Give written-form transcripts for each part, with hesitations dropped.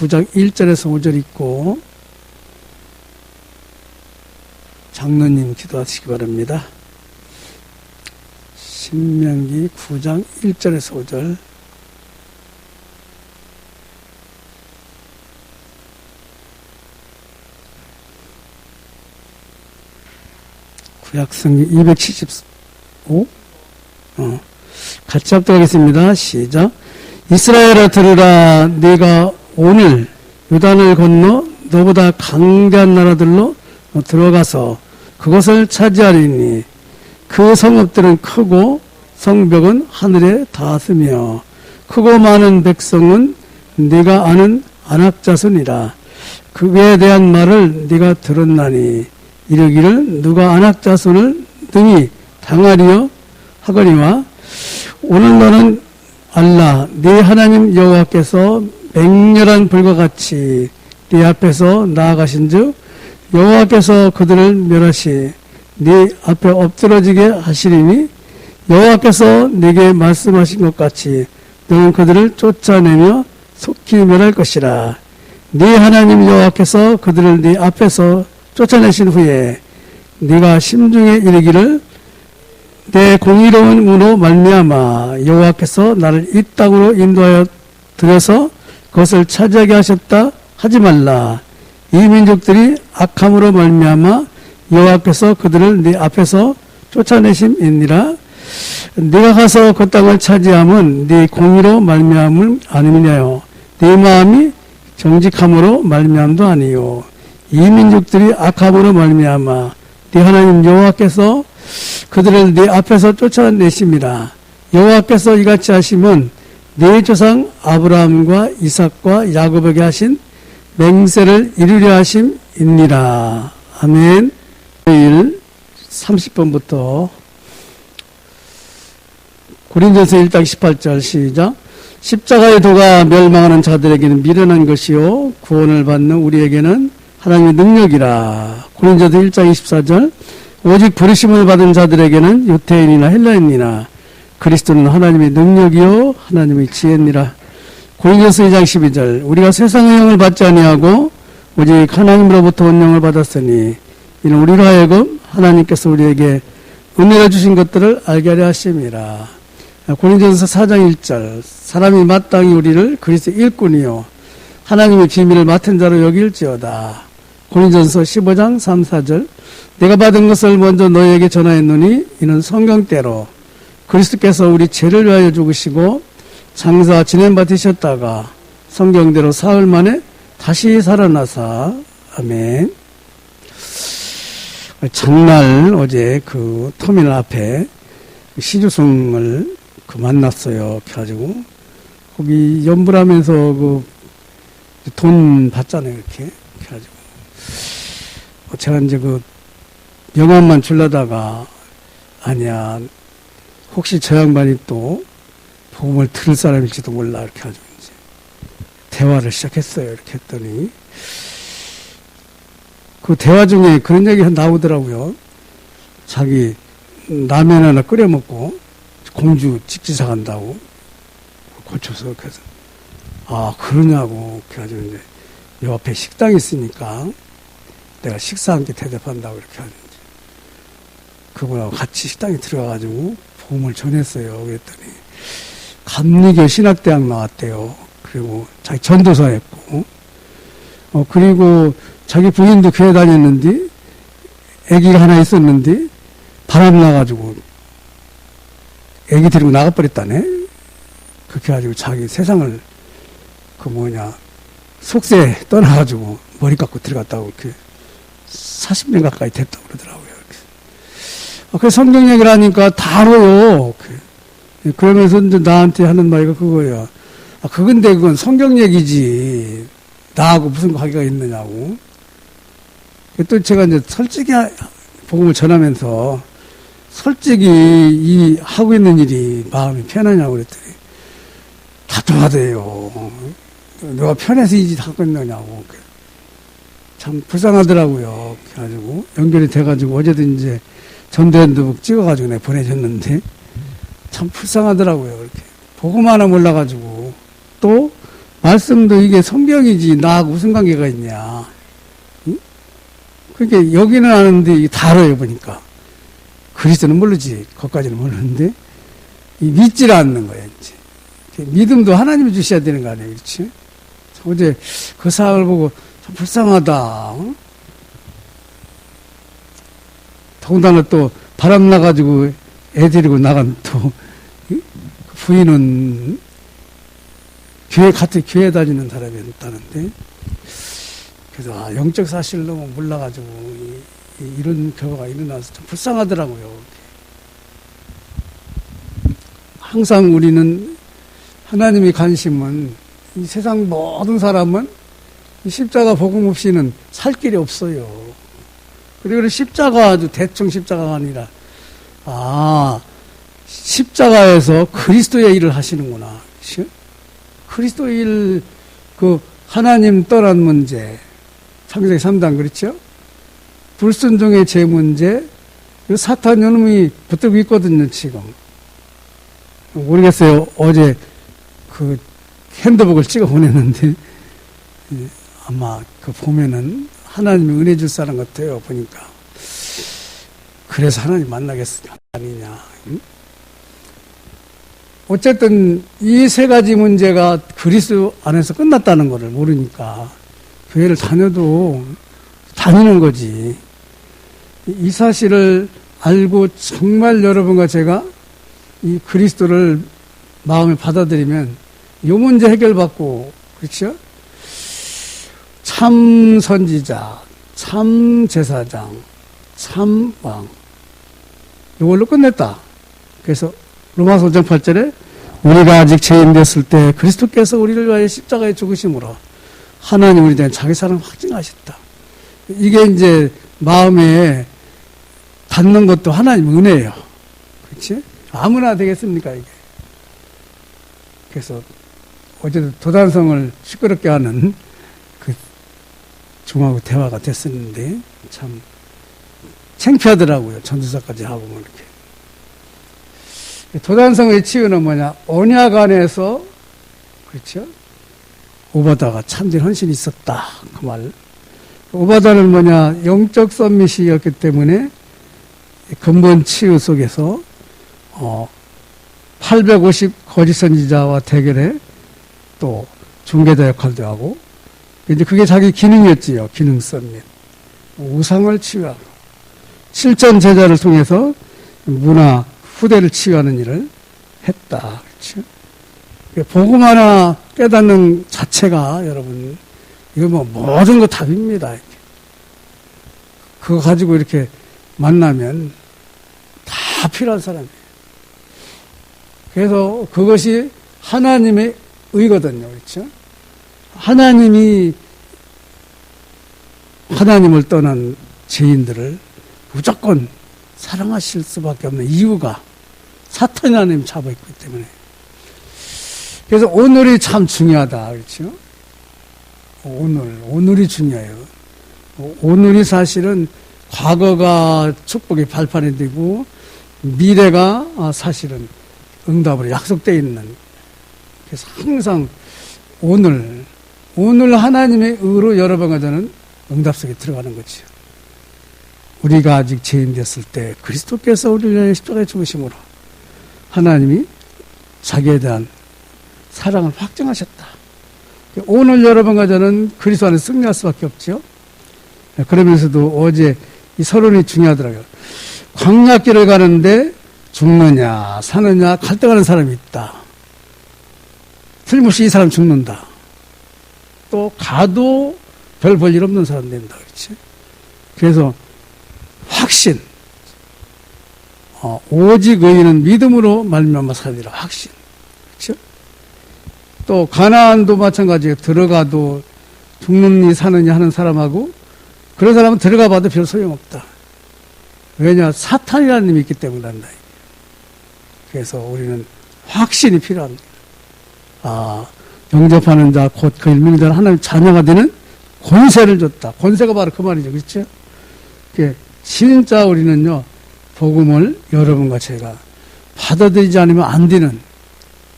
9장 1절에서 5절 있고 장로님 기도하시기 바랍니다. 신명기 9장 1절에서 5절. 구약성경 275. 같이 합독하겠습니다. 시작. 이스라엘아 들으라. 네가 오늘 요단을 건너 너보다 강대한 나라들로 들어가서 그것을 차지하리니 그 성읍들은 크고 성벽은 하늘에 닿았으며 크고 많은 백성은 네가 아는 안악자손이라. 그에 대한 말을 네가 들었나니 이르기를 누가 안악자손을 능히 당하리요 하거니와 오늘 너는 알라 네 하나님 여호와께서 맹렬한 불과 같이 네 앞에서 나아가신즉 여호와께서 그들을 멸하시 네 앞에 엎드러지게 하시리니 여호와께서 네게 말씀하신 것 같이 너는 그들을 쫓아내며 속히 멸할 것이라. 네 하나님 여호와께서 그들을 네 앞에서 쫓아내신 후에 네가 심중에 이르기를 내 공의로움으로 말미암아 여호와께서 나를 이 땅으로 인도하여 들여서 그것을 차지하게 하셨다 하지 말라. 이 민족들이 악함으로 말미암아 여호와께서 그들을 네 앞에서 쫓아내심이니라. 네가 가서 그 땅을 차지함은 네 공의로 말미암을 아니냐요 네 마음이 정직함으로 말미암도 아니요 이 민족들이 악함으로 말미암아 네 하나님 여호와께서 그들을 네 앞에서 쫓아내심이라. 여호와께서 이같이 하심은 네 조상 아브라함과 이삭과 야곱에게 하신 맹세를 이루려 하심이니라. 아멘. 내일 30번부터 고린도서 1장 18절 시작. 십자가의 도가 멸망하는 자들에게는 미련한 것이요 구원을 받는 우리에게는 하나님의 능력이라. 고린도서 1장 24절. 오직 부르심을 받은 자들에게는 유태인이나 헬라인이나 그리스도는 하나님의 능력이요 하나님의 지혜니라. 고린도서 2장 12절. 우리가 세상의 영을 받지 아니하고 오직 하나님으로부터 온 영을 받았으니 이는 우리로 하여금 하나님께서 우리에게 은혜를 주신 것들을 알게 하려 하심이라. 고린도서 4장 1절. 사람이 마땅히 우리를 그리스도의 일꾼이요 하나님의 비밀을 맡은 자로 여길지어다. 고린도서 15장 3, 4절. 내가 받은 것을 먼저 너희에게 전하였노니 이는 성경대로 그리스도께서 우리 죄를 위하여 죽으시고 장사 진행받으셨다가 성경대로 사흘 만에 다시 살아나사. 아멘. 전날 어제 그 터미널 앞에 시주승을 만났어요. 그래가지고 거기 연불하면서 그 돈 받잖아요. 이렇게. 그래가지고 제가 이제 그 명함만 주려다가 아니야 혹시 저 양반이 또 복음을 들을 사람일지도 몰라 이렇게 해가지고 이제 대화를 시작했어요. 이렇게 했더니 그 대화 중에 그런 얘기가 나오더라고요. 자기 라면 하나 끓여 먹고 공주 직지사 간다고 고쳐서 그래서 아 그러냐고 그래가지고 이제 요 앞에 식당이 있으니까 내가 식사 함께 대접한다고 이렇게 하는지 그거하고 같이 식당에 들어가가지고 복음을 전했어요. 그랬더니 감리교 신학대학 나왔대요. 그리고 자기 전도사 했고 그리고 자기 부인도 교회 다녔는데 아기가 하나 있었는데 바람 나가지고 아기 데리고 나가버렸다네. 그렇게 해가지고 자기 세상을 속세 떠나가지고 머리 깎고 들어갔다고 이렇게 40년 가까이 됐다고 그러더라고요. 그래서 성경 얘기를 하니까 다 알아요. 그러면서 이제 나한테 하는 말이 그거예요. 그건 성경 얘기지. 나하고 무슨 관계가 있느냐고. 또 제가 이제 솔직히 복음을 전하면서 솔직히 이 하고 있는 일이 마음이 편하냐고 그랬더니 답답하대요. 내가 편해서 이 짓 하고 있느냐고. 참 불쌍하더라고요. 그래가지고 연결이 돼가지고 어제도 이제 전도연도북 찍어가지고 내가 보내줬는데 참 불쌍하더라고요. 이렇게 복음 하나 몰라가지고 또 말씀도 이게 성경이지 나하고 무슨 관계가 있냐. 응? 그러니까 여기는 아는데 다 알아요 보니까. 그리스도는 모르지. 그것까지는 모르는데 믿질 않는 거예요. 이제. 믿음도 하나님이 주셔야 되는 거 아니에요. 그렇지? 어제 그 사람을 보고 참 불쌍하다. 어? 더군다나 또 바람 나가지고 애 데리고 나간 또 부인은 같은 교회 다니는 사람이었다는데, 그래서 영적 사실을 너무 몰라가지고 이런 경우가 일어나서 좀 불쌍하더라고요. 항상 우리는 하나님의 관심은 이 세상 모든 사람은 이 십자가 복음 없이는 살 길이 없어요. 그리고 십자가 아주 대충 십자가가 아니라 십자가에서 그리스도의 일을 하시는구나. 그리스도의 일, 하나님 떠난 문제, 창세기 3장 그렇죠? 불순종의 죄 문제, 사탄 요놈이 붙들고 있거든요, 지금. 모르겠어요. 어제 핸드북을 찍어 보냈는데, 아마 보면은 하나님이 은혜 줄 사람 같아요, 보니까. 그래서 하나님 만나겠으냐, 아니냐. 응? 어쨌든 이 세 가지 문제가 그리스도 안에서 끝났다는 것을 모르니까 교회를 다녀도 다니는 거지. 이 사실을 알고 정말 여러분과 제가 이 그리스도를 마음에 받아들이면 이 문제 해결받고, 그렇죠? 참 선지자, 참 제사장, 참 왕. 이걸로 끝냈다. 그래서 로마서 5장 8절에 우리가 아직 죄인 됐을 때 그리스도께서 우리를 위하여 십자가에 죽으심으로 하나님 우리에 대한 자기 사랑을 확증하셨다. 이게 이제 마음에 닿는 것도 하나님 은혜예요. 그렇지? 아무나 되겠습니까, 이게? 그래서 어제도 도단성을 시끄럽게 하는 중하고 대화가 됐었는데 참 창피하더라고요. 전도사까지 하고 뭐 이렇게. 도단성의 치유는 뭐냐? 언약 안에서, 그렇죠? 오바다가 참된 헌신이 있었다. 그 말. 오바다는 뭐냐? 영적 썸밋이었기 때문에 근본 치유 속에서 850 거짓 선지자와 대결해 또 중개자 역할도 하고, 이제 그게 자기 기능이었지요. 기능 썸밋. 우상을 치유하고, 실전 제자를 통해서 문화, 후대를 치유하는 일을 했다. 그렇죠? 복음 하나 깨닫는 자체가 여러분, 이거 모든 거 답입니다. 그거 가지고 이렇게 만나면 다 필요한 사람이에요. 그래서 그것이 하나님의 의거든요. 그렇죠? 하나님이 하나님을 떠난 죄인들을 무조건 사랑하실 수밖에 없는 이유가 사탄이 하나님 잡아있기 때문에. 그래서 오늘이 참 중요하다. 그렇죠? 오늘이 중요해요. 오늘이 사실은 과거가 축복의 발판이 되고 미래가 사실은 응답으로 약속되어 있는. 그래서 항상 오늘 하나님의 의로 여러분과 저는 응답 속에 들어가는 거죠. 우리가 아직 죄인 됐을 때 그리스도께서 우리를 위하여 십자가에 죽으심으로 하나님이 자기에 대한 사랑을 확증하셨다. 오늘 여러분과 저는 그리스도 안에 승리할 수밖에 없죠. 그러면서도 어제 이 서론이 중요하더라고요. 광야길을 가는데 죽느냐 사느냐 갈등하는 사람이 있다. 틀림없이 이 사람 죽는다. 또 가도 별 볼 일 없는 사람 된다. 그렇지? 그래서 확신. 오직 의인은 믿음으로 말미암아 살리라. 확신. 그렇죠? 또 가나안도 마찬가지예요. 들어가도 죽느니 사느니 하는 사람하고 그런 사람은 들어가 봐도 별 소용없다. 왜냐? 사탄이라는 놈이 있기 때문에 한다. 그래서 우리는 확신이 필요합니다. 영접하는 자, 곧 그 일명자는 하나님 자녀가 되는 권세를 줬다. 권세가 바로 그 말이죠. 그렇죠? 진짜 우리는요, 복음을 여러분과 제가 받아들이지 않으면 안 되는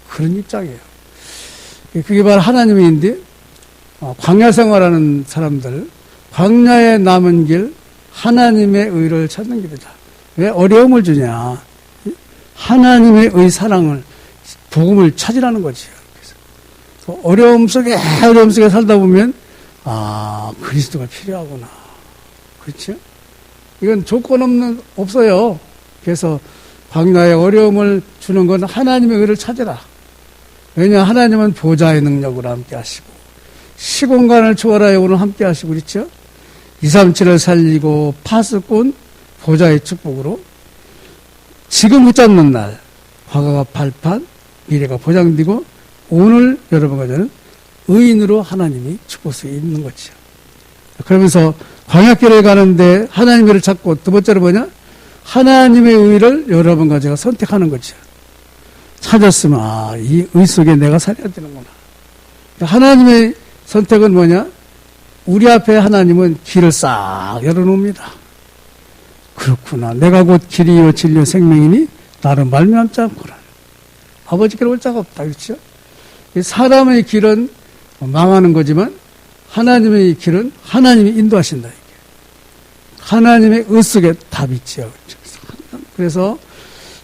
그런 입장이에요. 그게 바로 하나님의 인데, 광야 생활하는 사람들, 광야에 남은 길, 하나님의 의를 찾는 길이다. 왜 어려움을 주냐? 하나님의 의 사랑을, 복음을 찾으라는 거지. 그래서 어려움 속에 살다 보면, 그리스도가 필요하구나. 그렇죠? 이건 조건 없어요. 그래서 광야의 어려움을 주는 건 하나님의 의를 찾으라. 왜냐, 하나님은 보좌의 능력으로 함께 하시고, 시공간을 초월하여 오늘 함께 하시고, 그렇죠? 237을 살리고, 파수꾼, 보좌의 축복으로, 지금 붙잡는 날, 과거가 발판, 미래가 보장되고, 오늘 여러분과 저는 의인으로 하나님이 축복 속에 있는 거죠. 그러면서 광야길을 가는데 하나님의 의를 찾고, 두 번째로 뭐냐? 하나님의 의를 여러분과 제가 선택하는 거죠. 찾았으면, 이 의 속에 내가 살아야 되는구나. 하나님의 선택은 뭐냐? 우리 앞에 하나님은 길을 싹 열어놓습니다. 그렇구나. 내가 곧 길이요 진리요 생명이니 나를 말미암지 않구나. 아버지께로 올 자가 없다. 그렇죠? 사람의 길은 망하는 거지만 하나님의 길은 하나님이 인도하신다. 하나님의 의 속에 답이 있죠. 그래서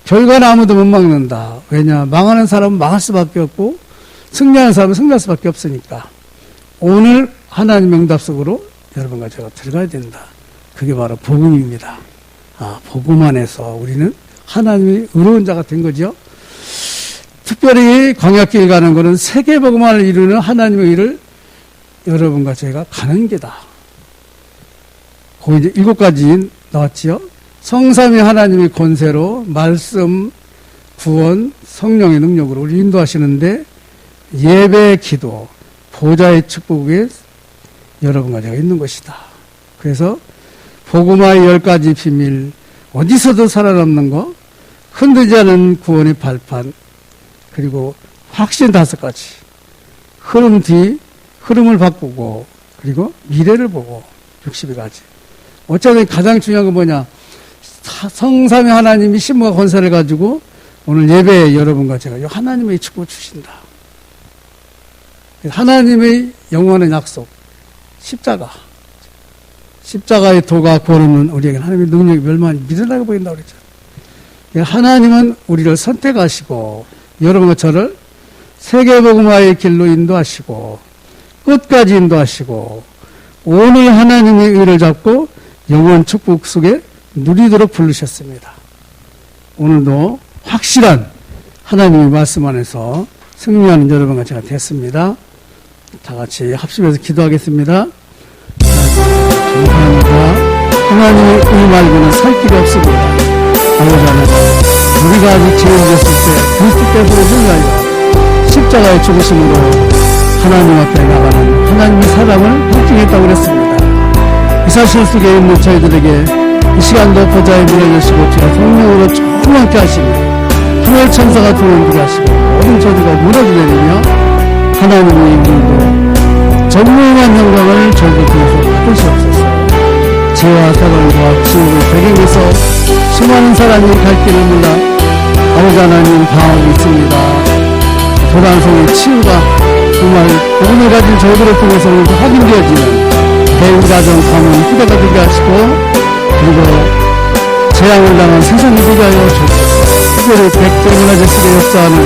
결과는 아무도 못 막는다. 왜냐? 망하는 사람은 망할 수밖에 없고 승리하는 사람은 승리할 수밖에 없으니까 오늘 하나님의 응답 속으로 여러분과 제가 들어가야 된다. 그게 바로 복음입니다. 복음 안에서 우리는 하나님의 의로운 자가 된 거죠. 특별히 광야길 가는 것은 세계복음화를 이루는 하나님의 일을 여러분과 제가 가는 게다. 거기 이제 7가지 나왔지요. 성삼위 하나님의 권세로 말씀, 구원, 성령의 능력으로 우리 인도하시는데 예배, 기도, 보좌의 축복에 여러분과 제가 있는 것이다. 그래서 복음화의 10가지 비밀, 어디서도 살아남는 거, 흔들지 않은 구원의 발판, 그리고 확신 5가지, 흐름 뒤 흐름을 바꾸고, 그리고 미래를 보고 62가지. 어쩌면 가장 중요한 건 뭐냐? 성삼위 하나님이 신부가 권세를 가지고 오늘 예배에 여러분과 제가 이 하나님의 축복을 주신다. 하나님의 영원한 약속, 십자가의 도가 구원하는 우리에게 하나님의 능력이 멸망이 미련하게 보인다고 그랬죠. 하나님은 우리를 선택하시고 여러분과 저를 세계복음화의 길로 인도하시고 끝까지 인도하시고 오늘 하나님의 의를 잡고 영원 축복 속에 누리도록 부르셨습니다. 오늘도 확실한 하나님의 말씀 안에서 승리하는 여러분과 제가 됐습니다. 다 같이 합심해서 기도하겠습니다. 감사합니다. 하나님의 의 말고는 살 길이 없습니다. 아버지 하나님, 우리가 아직 죄인되었을 때 그리스도 때문에 능하여 십자가의 죽으심으로 하나님 앞에 나가는 하나님의 사랑을 확증했다고 그랬습니다. 이 사실 속에 있는 저희들에게 이 시간도 보좌에 문을 여시고 주의 성령으로 충만케 하시며 하늘 천사가 들어오게 하시고 모든 저주가 무너지려며 하나님의 이름으로 전무한 영광을 저희들 통해서 받으시옵소서. 죄와 사랑과 지옥의 배경에서 수많은 사람이 갈 길을 몰라 아버지 하나님 방황이 있습니다. 도단성의 치유가 정말 오늘 가진 저희들을 통해서 확인되어지는 대인가정 가문 후대가 되게 하시고 그리고 재앙을 당한 세상이 되게 하여 주옵소서. 특별히 백제문화재식의 역사하는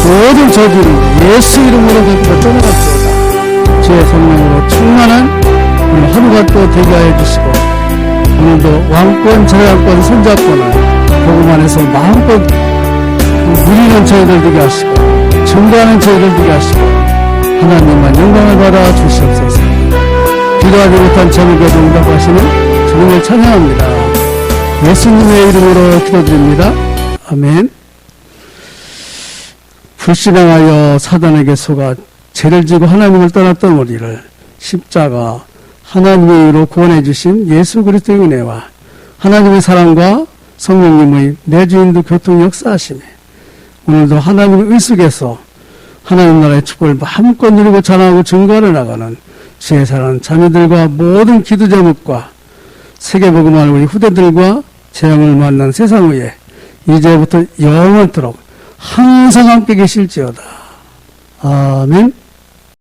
모든 저주를 예수 이름으로 걷고 떠나갑시다. 주의 성령으로 충만한 오늘 하루가 또 되게 하여 주시고 오늘도 왕권, 저양권, 손자권을 복음 안에서 마음껏 누리는 저희들 되게 하시고 증거하는 저희들 되게 하시고 하나님만 영광을 받아 주시옵소서. 기도하지 못한 저에게도 응답하시는 주님을 찬양합니다. 예수님의 이름으로 기도드립니다. 아멘. 불신앙하여 사단에게 속아 죄를 지고 하나님을 떠났던 우리를 십자가 하나님의 의로 구원해 주신 예수 그리스도의 은혜와 하나님의 사랑과 성령님의 내주인도 교통 역사하심에 오늘도 하나님의 의 속에서 하나님 나라의 축복을 마음껏 누리고 자랑하고 증거하러 나가는 주의 사랑하는 자녀들과 모든 기도 제목과 세계복음하는 우리 후대들과 재앙을 만난 세상 위에 이제부터 영원토록 항상 함께 계실지어다. 아멘.